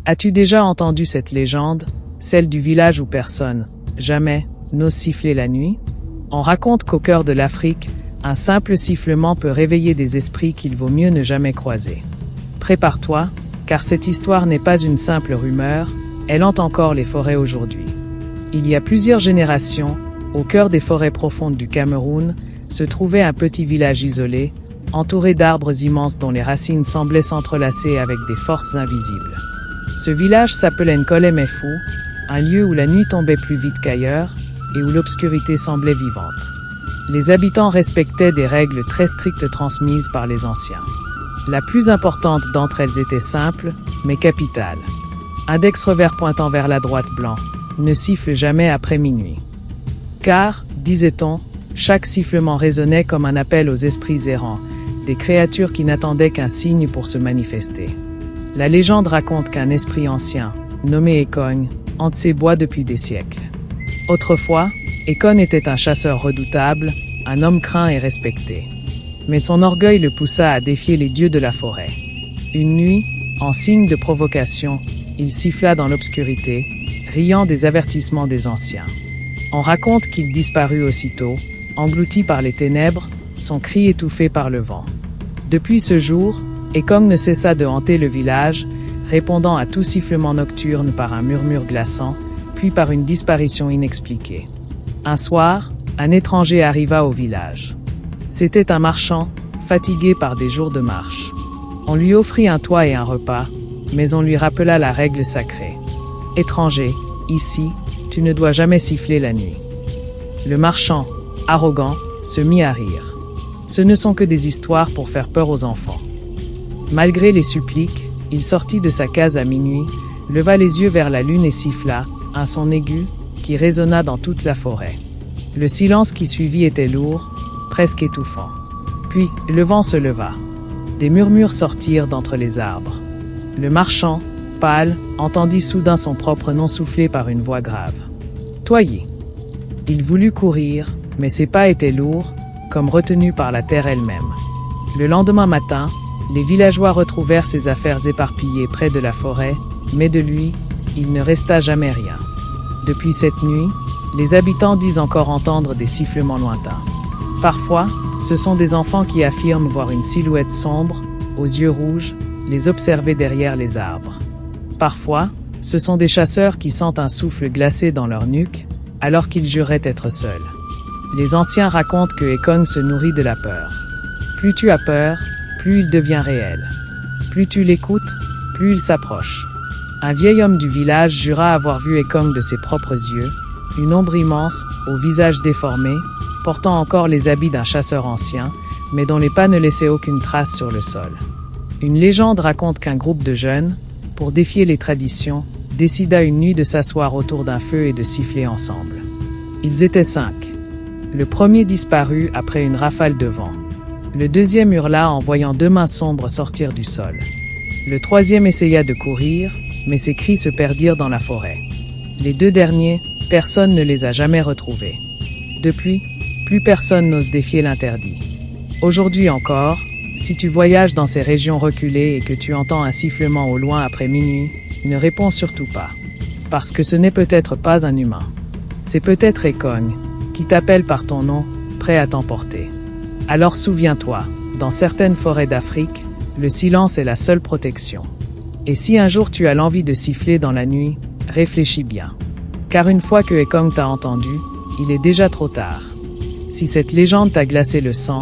As-tu déjà entendu cette légende, celle du village où personne, jamais, n'ose siffler la nuit? On raconte qu'au cœur de l'Afrique, un simple sifflement peut réveiller des esprits qu'il vaut mieux ne jamais croiser. Prépare-toi, car cette histoire n'est pas une simple rumeur, elle hante encore les forêts aujourd'hui. Il y a plusieurs générations, au cœur des forêts profondes du Cameroun, se trouvait un petit village isolé, entouré d'arbres immenses dont les racines semblaient s'entrelacer avec des forces invisibles. Ce village s'appelait Nkolemefou, un lieu où la nuit tombait plus vite qu'ailleurs et où l'obscurité semblait vivante. Les habitants respectaient des règles très strictes transmises par les anciens. La plus importante d'entre elles était simple, mais capitale. Index revers pointant vers la droite blanc, ne siffle jamais après minuit. Car, disait-on, chaque sifflement résonnait comme un appel aux esprits errants, des créatures qui n'attendaient qu'un signe pour se manifester. La légende raconte qu'un esprit ancien, nommé Ekong, hante ces bois depuis des siècles. Autrefois, Ekong était un chasseur redoutable, un homme craint et respecté. Mais son orgueil le poussa à défier les dieux de la forêt. Une nuit, en signe de provocation, il siffla dans l'obscurité, riant des avertissements des anciens. On raconte qu'il disparut aussitôt, englouti par les ténèbres, son cri étouffé par le vent. Depuis ce jour, Ekong ne cessa de hanter le village, répondant à tout sifflement nocturne par un murmure glaçant, puis par une disparition inexpliquée. Un soir, un étranger arriva au village. C'était un marchand, fatigué par des jours de marche. On lui offrit un toit et un repas, mais on lui rappela la règle sacrée. « Étranger, ici, tu ne dois jamais siffler la nuit. » Le marchand, arrogant, se mit à rire. Ce ne sont que des histoires pour faire peur aux enfants. Malgré les suppliques, il sortit de sa case à minuit, leva les yeux vers la lune et siffla, un son aigu, qui résonna dans toute la forêt. Le silence qui suivit était lourd, presque étouffant. Puis, le vent se leva. Des murmures sortirent d'entre les arbres. Le marchand, pâle, entendit soudain son propre nom soufflé par une voix grave. « Toyer !» Il voulut courir, mais ses pas étaient lourds, comme retenus par la terre elle-même. Le lendemain matin, les villageois retrouvèrent ses affaires éparpillées près de la forêt, mais de lui, il ne resta jamais rien. Depuis cette nuit, les habitants disent encore entendre des sifflements lointains. Parfois, ce sont des enfants qui affirment voir une silhouette sombre, aux yeux rouges, les observer derrière les arbres. Parfois, ce sont des chasseurs qui sentent un souffle glacé dans leur nuque, alors qu'ils juraient être seuls. Les anciens racontent que Ekong se nourrit de la peur. Plus tu as peur, plus il devient réel. Plus tu l'écoutes, plus il s'approche. Un vieil homme du village jura avoir vu Ekong de ses propres yeux, une ombre immense, au visage déformé, portant encore les habits d'un chasseur ancien, mais dont les pas ne laissaient aucune trace sur le sol. Une légende raconte qu'un groupe de jeunes, pour défier les traditions, décida une nuit de s'asseoir autour d'un feu et de siffler ensemble. Ils étaient 5. Le premier disparut après une rafale de vent. Le deuxième hurla en voyant 2 mains sombres sortir du sol. Le troisième essaya de courir, mais ses cris se perdirent dans la forêt. Les 2 derniers, personne ne les a jamais retrouvés. Depuis, plus personne n'ose défier l'interdit. Aujourd'hui encore, si tu voyages dans ces régions reculées et que tu entends un sifflement au loin après minuit, ne réponds surtout pas. Parce que ce n'est peut-être pas un humain. C'est peut-être Ekong, qui t'appelle par ton nom, prêt à t'emporter. Alors souviens-toi, dans certaines forêts d'Afrique, le silence est la seule protection. Et si un jour tu as l'envie de siffler dans la nuit, réfléchis bien. Car une fois que Ekong t'a entendu, il est déjà trop tard. Si cette légende t'a glacé le sang,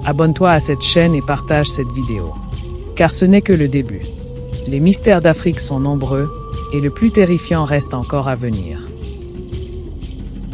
abonne-toi à cette chaîne et partage cette vidéo. Car ce n'est que le début. Les mystères d'Afrique sont nombreux, et le plus terrifiant reste encore à venir.